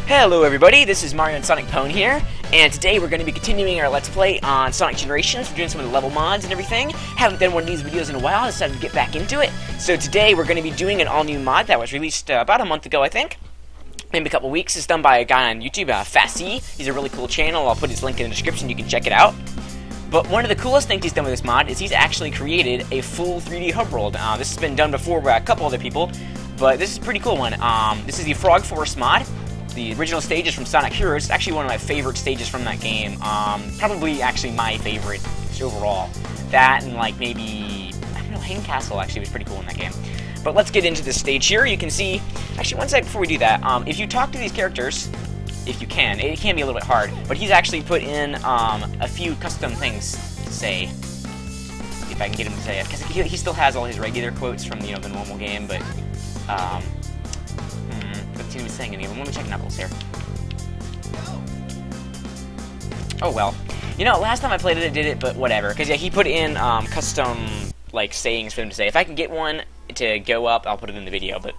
Hello everybody, this is MarioandSonicPWN here, and today we're going to be continuing our Let's Play on Sonic Generations. We're doing some of the level mods and everything. Haven't done one of these videos in a while, decided to get back into it. So today we're going to be doing an all-new mod that was released about a month ago, I think. Maybe a couple weeks. It's done by a guy on YouTube, Faseeh. He's a really cool channel. I'll put his link in the description, you can check it out. But one of the coolest things he's done with this mod is he's actually created a full 3D hub world. This has been done before by a couple other people, but this is a pretty cool one. This is the Frog Forest mod. The original stage is from Sonic Heroes. It's actually one of my favorite stages from that game. Probably actually my favorite overall. That and like maybe, I don't know, Hang Castle actually was pretty cool in that game. But let's get into this stage here. You can see, actually one sec before we do that, if you talk to these characters, if you can, it can be a little bit hard, but he's actually put in a few custom things to say. If I can get him to say it, because he still has all his regular quotes from the normal game, but let's see what he's saying in even. Let me check Knuckles here. Oh well, last time I played it, did it, but whatever. Because yeah, he put in custom like sayings for him to say. If I can get one to go up, I'll put it in the video. But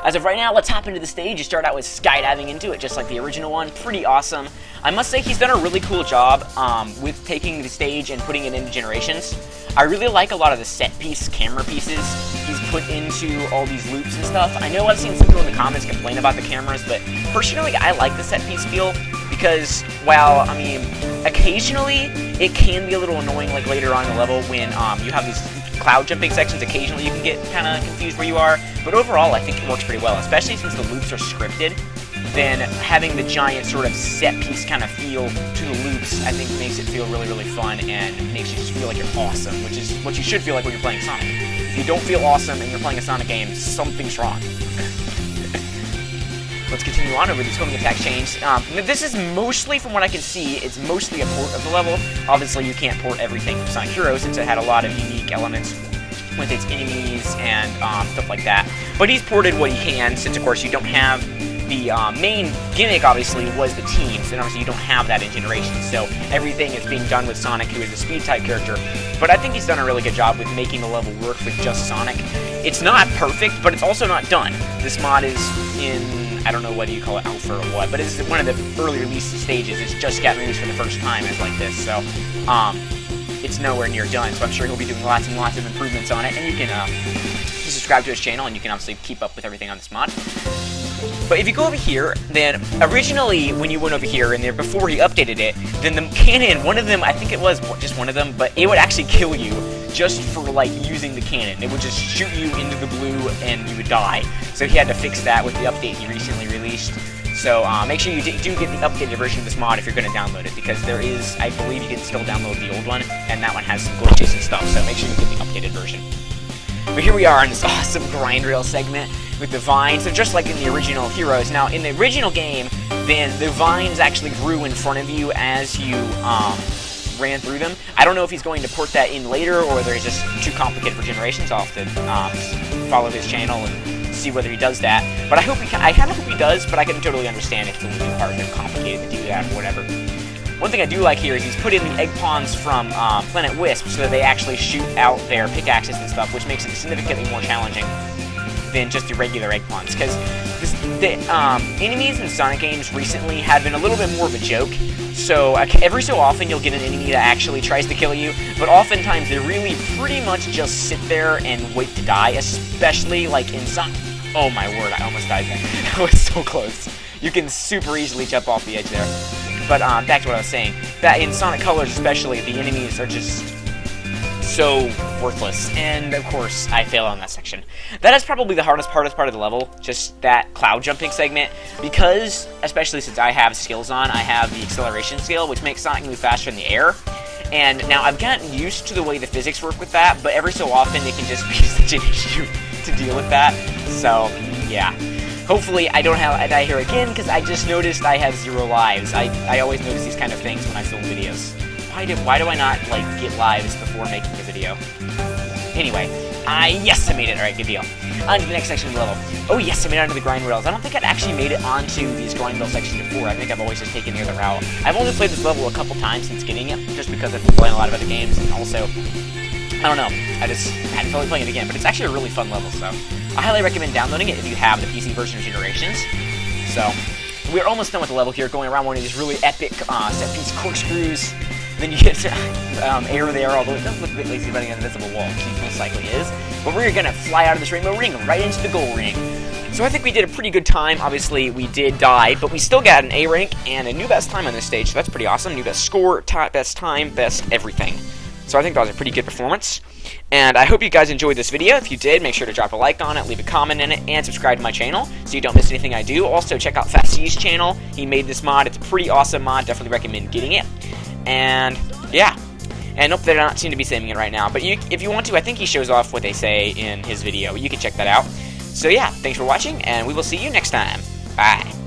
as of right now, let's hop into the stage. You start out with skydiving into it, just like the original one. Pretty awesome. I must say he's done a really cool job with taking the stage and putting it into Generations. I really like a lot of the set piece camera pieces he's put into all these loops and stuff. I know I've seen some people in the comments complain about the cameras, but personally I like the set piece feel because while, occasionally it can be a little annoying like later on in the level when you have these cloud jumping sections, occasionally you can get kind of confused where you are, but overall I think it works pretty well, especially since the loops are scripted. Then having the giant sort of set piece kind of feel to the loops, I think makes it feel really, really fun and makes you just feel like you're awesome, which is what you should feel like when you're playing Sonic. If you don't feel awesome and you're playing a Sonic game, something's wrong. Let's continue on over these homing attack chains. This is mostly, from what I can see, it's mostly a port of the level. Obviously, you can't port everything from Sonic Heroes since it had a lot of unique elements with its enemies and stuff like that. But he's ported what he can, since of course you don't have the main gimmick, obviously, was the teams, and obviously you don't have that in Generations, so everything is being done with Sonic, who is a speed-type character. But I think he's done a really good job with making the level work with just Sonic. It's not perfect, but it's also not done. This mod is in, I don't know whether you call it alpha or what, but it's one of the early release stages. It's just got released for the first time as like this, so it's nowhere near done, so I'm sure he'll be doing lots and lots of improvements on it, and you can subscribe to his channel, and you can obviously keep up with everything on this mod. But if you go over here, then originally when you went over here and there before he updated it, then the cannon, one of them, I think it was just one of them, but it would actually kill you just for like using the cannon. It would just shoot you into the blue and you would die. So he had to fix that with the update he recently released. So make sure you do get the updated version of this mod if you're going to download it, because there is, I believe you can still download the old one, and that one has some glitches and stuff, so make sure you get the updated version. But here we are in this awesome grind rail segment with the vines. So just like in the original Heroes. Now, in the original game, then the vines actually grew in front of you as you ran through them. I don't know if he's going to port that in later or whether it's just too complicated for Generations. I'll have to follow his channel and see whether he does that. But I kind of hope he does, but I can totally understand if it's a little too hard and complicated to do that or whatever. One thing I do like here is he's put in the egg pawns from Planet Wisp so that they actually shoot out their pickaxes and stuff, which makes it significantly more challenging than just the regular egg pawns. Because the enemies in Sonic games recently have been a little bit more of a joke. So every so often you'll get an enemy that actually tries to kill you, but oftentimes they really pretty much just sit there and wait to die, especially like in Sonic. Oh my word, I almost died there. That was so close. You can super easily jump off the edge there. But back to what I was saying, that in Sonic Colors especially, the enemies are just so worthless, and of course, I fail on that section. That is probably the hardest part of the level, just that cloud jumping segment, because, especially since I have skills on, I have the acceleration skill, which makes Sonic move faster in the air, and now I've gotten used to the way the physics work with that, but every so often it can just be such an issue to deal with that, so, yeah. Hopefully I don't die here again, because I just noticed I have 0 lives. I always notice these kind of things when I film videos. Why do I not, like, get lives before making a video? Anyway, yes, I made it. Alright, good deal. On to the next section of the level. Oh yes, I made it onto the grind rails. I don't think I'd actually made it onto these grind rail sections before. I think I've always just taken the other route. I've only played this level a couple times since getting it, just because I've been playing a lot of other games, and also, I don't know, I just hadn't felt like playing it again, but it's actually a really fun level, so I highly recommend downloading it if you have the PC version of Generations. So, we're almost done with the level here, going around one of these really epic set-piece corkscrews. Then you get air there, although it does look a bit like he's running an invisible wall, which he most likely is. But we're going to fly out of this rainbow ring right into the goal ring. So I think we did a pretty good time. Obviously, we did die, but we still got an A rank and a new best time on this stage, so that's pretty awesome. New best score, best time, best everything. So I think that was a pretty good performance. And I hope you guys enjoyed this video. If you did, make sure to drop a like on it, leave a comment in it, and subscribe to my channel so you don't miss anything I do. Also, check out Faseeh's channel. He made this mod. It's a pretty awesome mod. Definitely recommend getting it. And, yeah. And nope, they're not seem to be saving it right now. But if you want to, I think he shows off what they say in his video. You can check that out. So yeah, thanks for watching, and we will see you next time. Bye.